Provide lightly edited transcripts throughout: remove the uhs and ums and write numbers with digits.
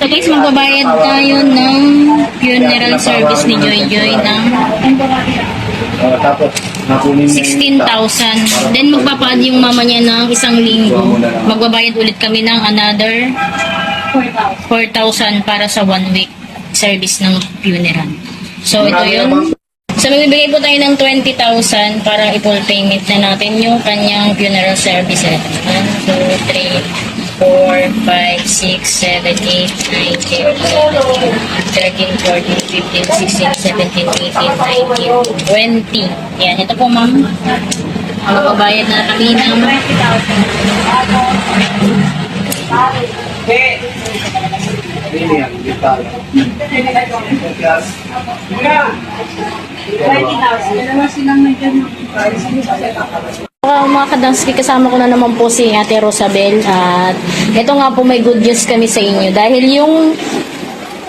So guys, magbabayad tayo ng funeral service ni Joy Joy ng Tapos, 16,000. Then magpapad yung mama niya ng isang linggo. Magbabayad ulit kami ng another 4,000 para sa 1 week service ng funeral. So ito yun. So magbibigay po tayo ng 20,000 para i-full payment na natin yung kanyang funeral service. 1, 2, 3, 4, 5, 6, 7, 8, 9, 10, 11, 13, 14, 15, 16, 17, 18, 19, 20. Yan, ito po ma'am. Magbabayad na kami ng 20,000. Mga kadanski, kasama ko na naman po si Ate Rosabel at ito nga po may good news kami sa inyo dahil yung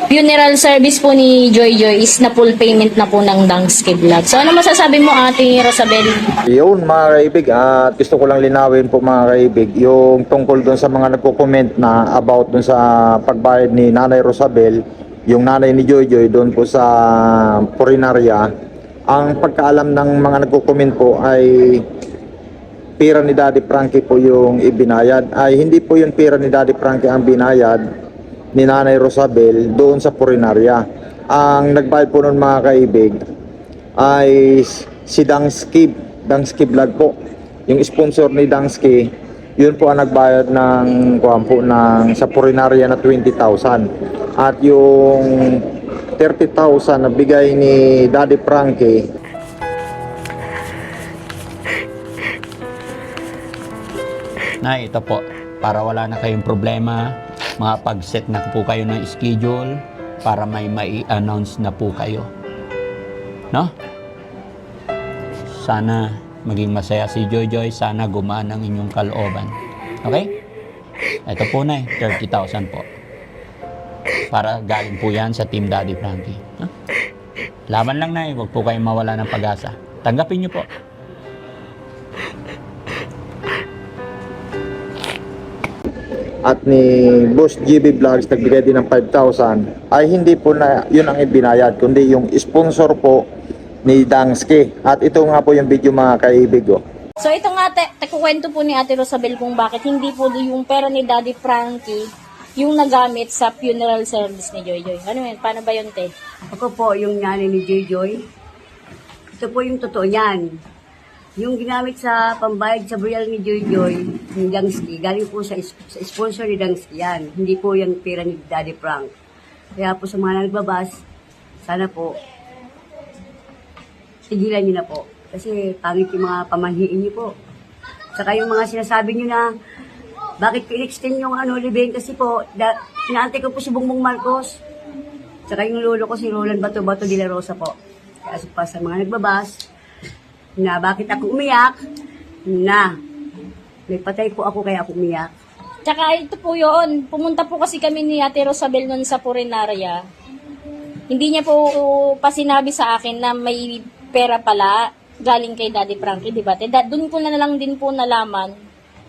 funeral service po ni Joy Joy is na full payment na po ng Dangski Vlog. So ano masasabi mo Ate Rosabel? Yun mga kaibig, at gusto ko lang linawin po mga kaibig yung tungkol dun sa mga nagko-comment na about dun sa pagbayad ni Nanay Rosabel, yung nanay ni Joy Joy dun po sa Purinarya. Ang pagkaalam ng mga nagko-comment po ay pera ni Daddy Frankie po yung ibinayad. Ay hindi po yung pera ni Daddy Frankie ang binayad ni Nanay Rosabel doon sa Purinarya. Ang nagbayad po noon mga kaibig ay si Dangski Vlog po. Yung sponsor ni Dangski, yun po ang nagbayad ng sa Purinarya na 20,000. At yung 30,000 na bigay ni Daddy Frankie na ito po, para wala na kayong problema, makapag-set na po kayo ng schedule para may mai-announce na po kayo. No? Sana maging masaya si Joy Joy, sana gumaan ang inyong kalooban. Okay? Ito po na 30,000 po. Para galing po yan sa Team Daddy Frankie. No? Laban lang na huwag po kayong mawala ng pag-asa. Tanggapin nyo po. at ni Boss GB Vlogs nagbigay din ng 5,000 ay hindi po na yun ang ibinayad kundi yung sponsor po ni Dangski. At ito nga po yung video mga kaibig oh. So ito nga, kukwento po ni Ate Rosabel kung bakit hindi po yung pera ni Daddy Frankie yung nagamit sa funeral service ni Joy Joy. Ano yun? Paano ba yun, te? Ako po yung nanay ni Joy Joy. Ito po yung totoo niyan. Yung ginamit sa pambayad sa burial ni Joy Joy, ni Dangski, galing po sa sponsor ni Dangski yan. Hindi po yung pera ni Daddy Frank. Kaya po sa mga nagbabas, sana po, tigilan niyo na po. Kasi pangit yung mga pamanhiin niyo po. Saka yung mga sinasabi niyo na, bakit pinextend yung libing? Kasi po, inaantay ko po si Bongbong Marcos. Saka yung lolo ko si Roland Bato de la Rosa po. Kaya pa sa mga nagbabas, na bakit ako umiyak, na may patay po ako kaya ako umiyak. Tsaka ito po yun, pumunta po kasi kami ni Ate Rosabel nun sa Purinarya. Hindi niya po pa sinabi sa akin na may pera pala galing kay Daddy Frankie, di ba? Doon ko na lang din po nalaman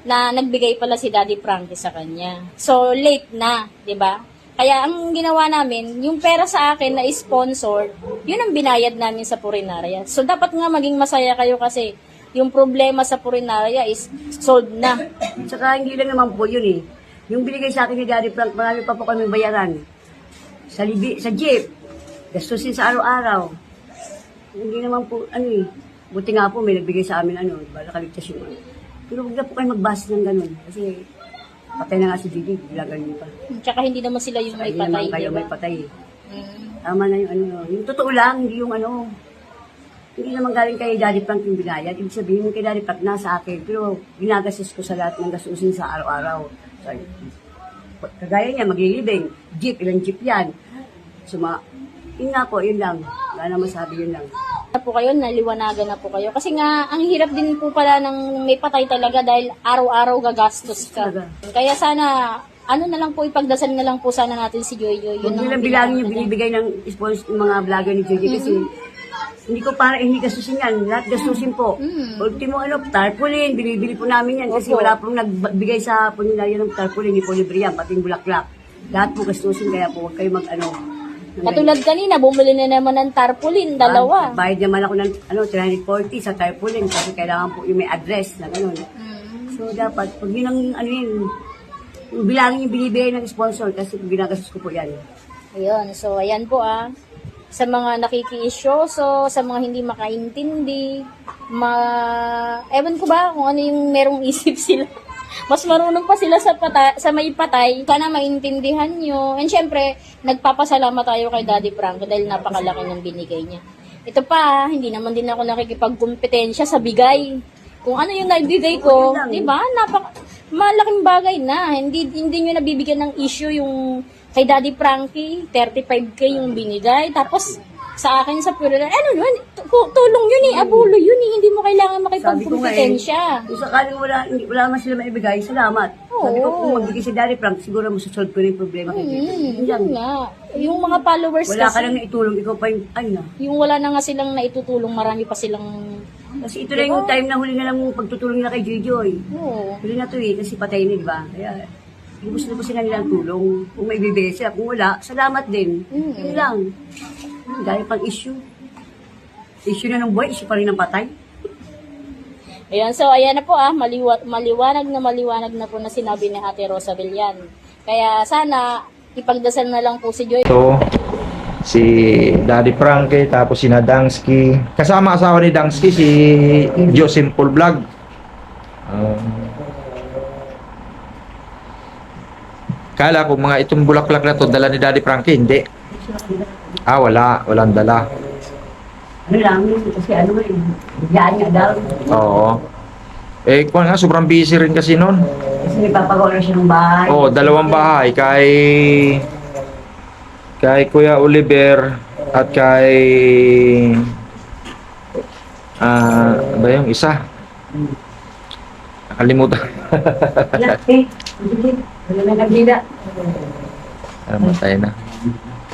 na nagbigay pala si Daddy Frankie sa kanya. So, late na, di ba? Kaya ang ginawa namin, yung pera sa akin na sponsor, yun ang binayad namin sa Purinarya. So, dapat nga maging masaya kayo kasi yung problema sa Purinarya is solved na. Saka hindi lang naman po yun eh. Yung binigay sa akin ni Daddy Frank, marami pa po kami bayaran. Sa jeep, gastusin sa araw-araw. Hindi naman po, buti nga po may nagbigay sa amin, nakaligtas yung Pero huwag na po kayo magbasa ng ganun. Kasi patay na nga si Gigi, ganun pa. Tsaka hindi naman sila yung may Hindi patay, naman kayo diba? may patay. Tama na yung yung totoo lang, hindi yung hindi naman galing kay Daddy Frank yung binayad. Ibig sabihin kay Daddy Frank nasa akin, pero ginagastos ko sa lahat ng gastusin sa araw-araw. So, kagaya niya, maglilibing, jeep, ilang jeep yan. So, yun nga po, yun lang. Wala na masabi, yun lang. Na po kayo, naliwanagan na po kayo. Kasi nga, ang hirap din po pala ng may patay talaga dahil araw-araw gagastos ka. Kaya sana, na lang po, ipagdasal na lang po sana natin si Joy Joy. Huwag nilang bilangin yung binibigay ng sponsor ng mga vlogger ni Joy Joy kasi hindi ko para hindi gastusin yan. Lahat gastusin po. Ultimo tarpaulin, binibili po namin yan kasi wala pong nagbigay sa puninaryo ng tarpaulin, ni po libre yan, pati yung bulaklak. Lahat po gastusin, kaya po huwag kayo mag-ano. Katulad kanina, bumili na naman ng tarpaulin, dalawa. Bayad naman ako ng 340 sa tarpaulin kasi kailangan po yung may address na gano'n. So dapat, pag yun ang ano yun, yung bilangin yung binibigay ng sponsor kasi ginagastos ko po yan. Ayun, so ayan po sa mga nakikiisyoso, sa mga hindi makaintindi, ewan ko ba kung ano yung merong isip sila. Mas marunong pa sila sa may patay. Sana maintindihan nyo. And syempre, nagpapasalamat tayo kay Daddy Frankie dahil napakalaki ng binigay niya. Ito pa, hindi naman din ako nakikipagkompetensya sa bigay. Kung ano yung naibigay ko, di ba? Malaking bagay na. Hindi nyo nabibigyan ng issue yung kay Daddy Frankie, 35K yung binigay. Tapos, sa akin sa puro, ano yun, tulong yun abulo yun hindi mo kailangan makipagkompetensya. Kung sakaling wala man sila maibigay, salamat. Sabi ko, kung magbigay si Daddy Frank, siguro masasolve ko na yung problema kay Tito. Yun nga. Yung mga followers Wala ka kasi, lang naitulong, ikaw pa yung, yung wala na nga silang naitutulong, marami pa silang, Kasi ito na yung time na huli na lang yung pagtutulong nila kay Joy. oo. Huli na to kasi patay na, di ba? Kaya, gusto na po sila nilang tulong. Kung may bibigay sila, kung wala, salamat din. Yun lang. Dahil pang issue. Issue na ng buhay, issue pa rin ng patay. Ayan, so ayan na po maliwanag na po na sinabi ni Ate Rosabel yan. Kaya sana, ipagdasal na lang po si Joy. Ito, si Daddy Frankie, tapos si Nadangsky. Kasama asawa ni Dangsky, si Joe Simple Vlog. Kala ko mga itong bulaklak na to dala ni Daddy Frankie, hindi. Walang dala. Ano lang, kasi bigyan niya daw. Oo. Kung nga, sobrang busy rin kasi noon. Kasi nagpapagawa na siya ng bahay. Dalawang bahay, kay Kuya Oliver at kay ba yung isa? Nakalimutan. Wala na kagila. Matay na.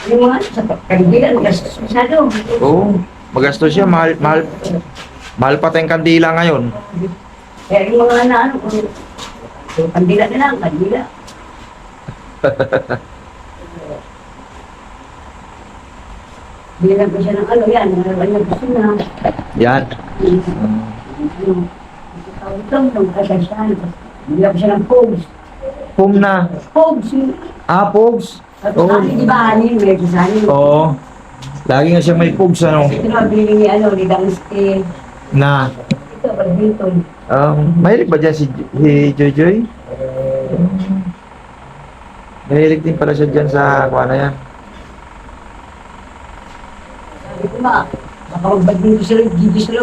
Yung mga sa kagila, magastos masyado. Oo, magastos siya. Mahal pa tayong kandila ngayon. Kaya yung mga kandila na lang, kandila. Bilang ko siya ng yan, mga gusto na. Yan. Bilang ko siya ng pogs. Pum na. Pogs! Pogs. Di ba, may kisanin. Oo. Lagi nga siya may pugs, ano? Ito na, binili ni Dangsky. Na. Ito, Balbinton. Mahilig ba dyan si Joy? Mahilig din pala siya dyan sa kuha na yan. Sabi ko ba, baka magbadminton sila, gigi sila,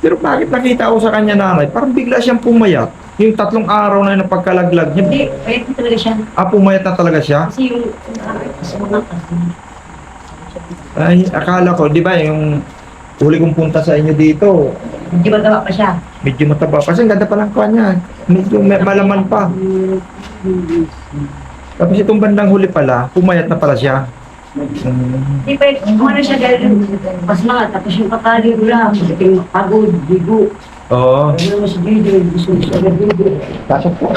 Pero bakit nakita ko sa kanya nanay, parang bigla siyang pumayat. Yung 3 araw na yung pagkalaglag niya. Hindi, pwede talaga siya. Pumayat na talaga siya? Kasi yung sa mga kasi. Ay, akala ko, di ba, yung huli kong punta sa inyo dito, Hindi mataba pa siya. medyo mataba pa. Kasi ang ganda pa ng kuha niya. Medyo malaman pa. Tapos itong bandang huli pala, pumayat na pala siya. Hindi pwede, kung ano siya dahil mas mga, tapos yung kakali ko lang, yung pagod, bigo. Oo. Ano naman si Gigi, gusto siya na Gigi. Pasok po.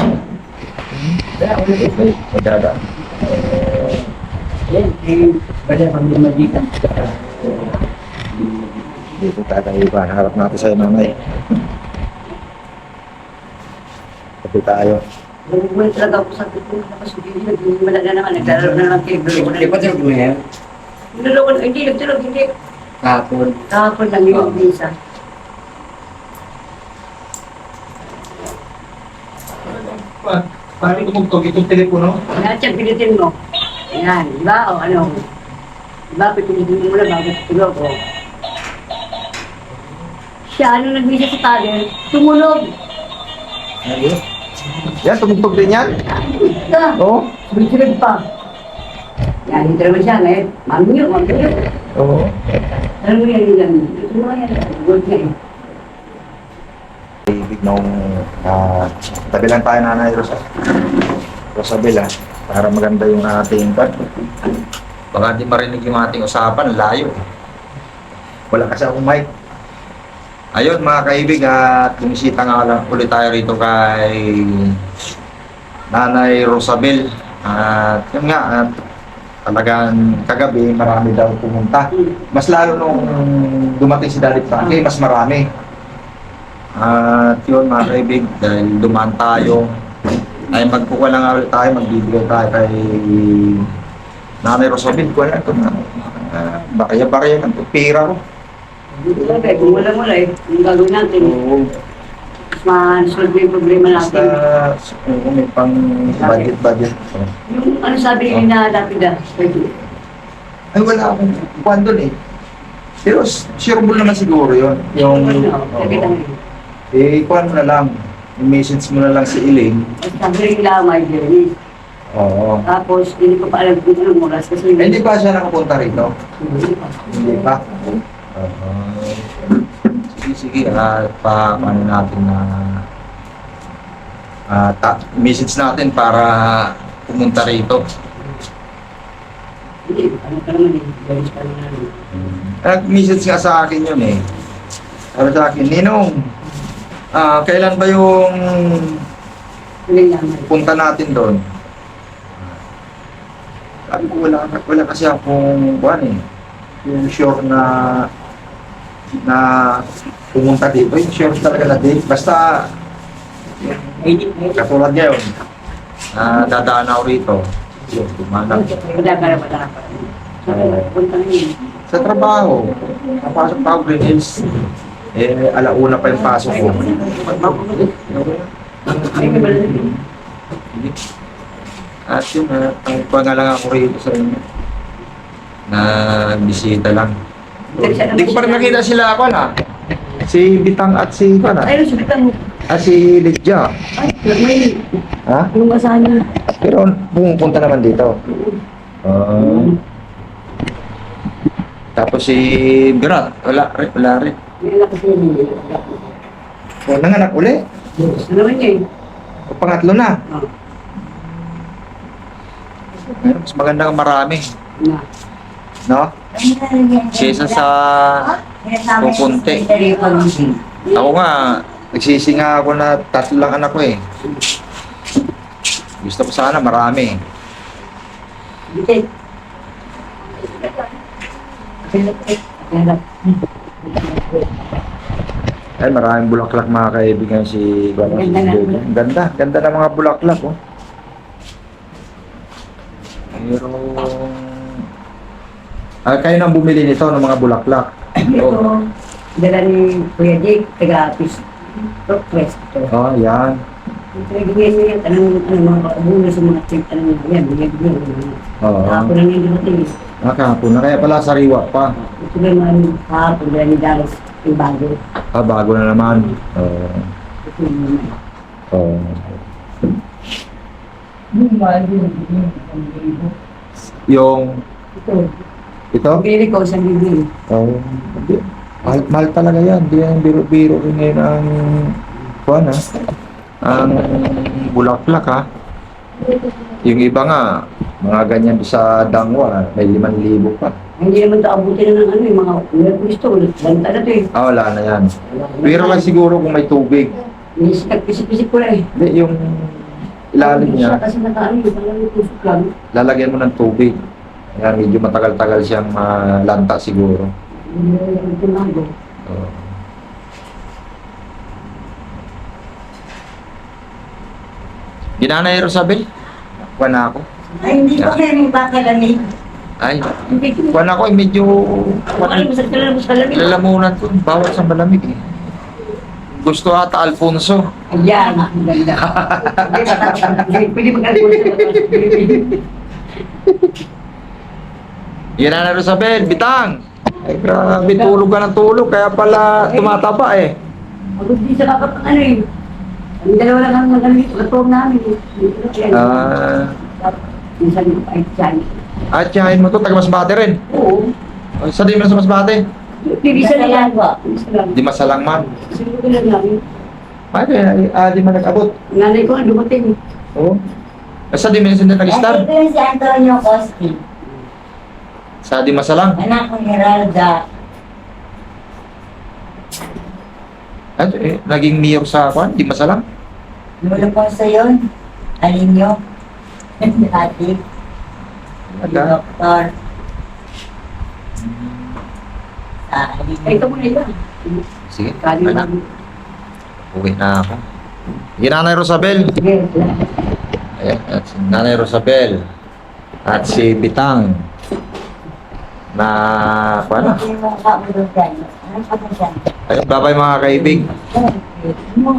Magdada. Yan, pwede kami magitan. Dito tayo iba. Harap natin sa'yo, nanay. Tabi tayo. Nagmumula talaga ako sa titin, tapos si Gigi, nagmumula na naman, naglalaro na naman kayo. Hindi pa tulog mo yan? Hindi, nagtulog, hindi. Kahapon. Kahapon lang yung visa. Paano tumugtog itong telepono? Lahat yan, pilitin mo. Yan, di ba? O ano? Di ba, pilitin mo muna bago tulog. O. Siya, nung nag-visa sa tali, tumunog. Yan, tumugtog din yan? Ito, Oo. sumisunod pa. Yan, dito naman siya ngayon. Mamiyo. Oo. Alam mo yan, yan. Ito mo yan. Good na eh. Ibig nung tabi lang tayo nanay Rosabel para maganda yung ating baka di marinig yung ating usapan, layo. Wala kasi akong mic. Ayun mga kaibig, at bumisita nga lang ulit tayo rito kay Nanay Rosabel. At yun nga, at talagang kagabi marami daw pumunta. Mas lalo nung dumating si Daddy Frankie, mas marami. At yun mga kaibig, dahil dumaan tayo, ay magkukuha lang nga ulit tayo, magbibigay tayo kay Nanay Rosabel. Kuha lang ito na, barya-barya ng pira ko. Dito talaga eh, kung wala eh, yung gagawin natin. Oo. Ma-solve yung problema Basta, natin. kung may pang budget. Yung ano sabi ni na lapida, pwede. Ay, wala akong kuhan doon eh. Pero shareable naman siguro yun. Yung, kuhan mo na lang. I-message mo na lang si Elaine. Basta bring lang my journey. Oo. Tapos, hindi ko pa alam kung anong oras kasi Eh, hindi ba siya nakapunta rito? Hindi pa. Sige, paano natin na message natin para pumunta rito. Hindi, ano ka naman eh, galis ka naman. Nag-message nga sa akin yun eh. Sabi sa akin, Ninong, kailan ba yung Huling lamay. punta natin doon? Sabi ko, wala kasi akong buwan eh. Yung sure na pumunta dito. Yung sure talaga na date. Basta, katulad ngayon, dadaan ako rito. Yun, tumanap. Wala ka. Punta na yun. Sa trabaho, napasok pa ako Green Hills. Eh, alauna pa yung pasok ko. Ay, ka ba na At yun, ang nga lang ako rito sa inyo. Na bisita lang. Hindi ko pa rin nakita sila ako na. Si Bitang at si Pana. Ay, sabitan mo. Si Lydia. Ay, may Ha? yung asahan niya. Pero pumunta naman dito. Tapos si Birat, wala rin. May anak kasi yun. O, nanganak uli. Ano naman niya eh. O, pangatlo na. Oh, Mas maganda ang marami. na. No? Kesa sa pupunti. Ako nga, nagsisi nga ako na 3 lang anak ko eh. Gusto ko sana marami. Bitit. Ay, maraming bulaklak mga kaibigan si Gano. Ganda nga. Ganda, ganda ng mga bulaklak oh. Pero kayo nang bumili nito ng mga bulaklak. Ito, dala ni Kuya Jake, taga-apis. Request ito. Oh, yan. Pinagigyan niya yan, anong mga pakabuno sa mga trip, anong yan, binigyan niya. Oo. Kahapon lang yung dumating. Nakahapon na kaya pala sariwa pa. Ito ba yung kahapon, dala ni Dallas, yung bago. Bago na naman. Oo. Ito yung naman. Oo. Yung Ito, ito? pili ko sa bibili. Oo. Mahal talaga yan. Hindi yan biro-biro rin ngayon ang kuwan ha. Ang bulaklak ha. Yung iba nga, mga ganyan sa dangwa, may 5,000 pa. Hindi naman ito abutin na ng ano, yung mga gusto, banta na ito eh. Wala na yan. Pero lang siguro kung may tubig. Pisik-pisik ko lang eh. Hindi, yung ilalim niya, Kasi nakaano yung parang yung tusok lang. lalagyan mo ng tubig. Yan, medyo matagal-tagal siyang malanta siguro. Yung tumago. Oo. Ginanay Rosabel? Kuha na ako. Ay, hindi ko kayo yung bakalamig. Ay, Hindi ko. kuha na ako. Medyo Ay, masakit na lang sa lamig. lalamunan ko. Bawal sa malamig eh. Gusto ata Alfonso. Ayan, ang ganda. Pwede mag-alcohol sa labas. Ginanay Rosabel, bitang! Ay, grabe, tulog ka ng tulog. Kaya pala tumataba eh. Pagod din sa kakapang ano eh. Ang dalawa lang ang nagamit. Katong namin eh. Minsan ko pa dyan. At yahin mo to, taga Masbate rin. Oo. Ay, sa di mo sa Masbate? Pibisa na yan ba? Pibisa lang. Di masalang man. Siguro ko lang namin. Ay, di man nag-abot. Nanay ko ang dumating. Oo. Sa di mo na nag-star? Ito yung si Antonio Costi. Sa di masalang. Anak ko ni Ralda. At naging mayor sa kwan, di masalang. Lolo po sa yun. Alin nyo? Ate. Aga. Doktor. Alin nyo. Ito muna yun. Sige, Kali okay na. lang. Uwi na ako. Sige, Nanay Rosabel. Ayan, at si Nanay Rosabel. At si Bitang. Na, paano? Ano yung mga kaulo dyan? Ano pa ba dyan? Ayun, bye-bye mga kaibig. Ano mo?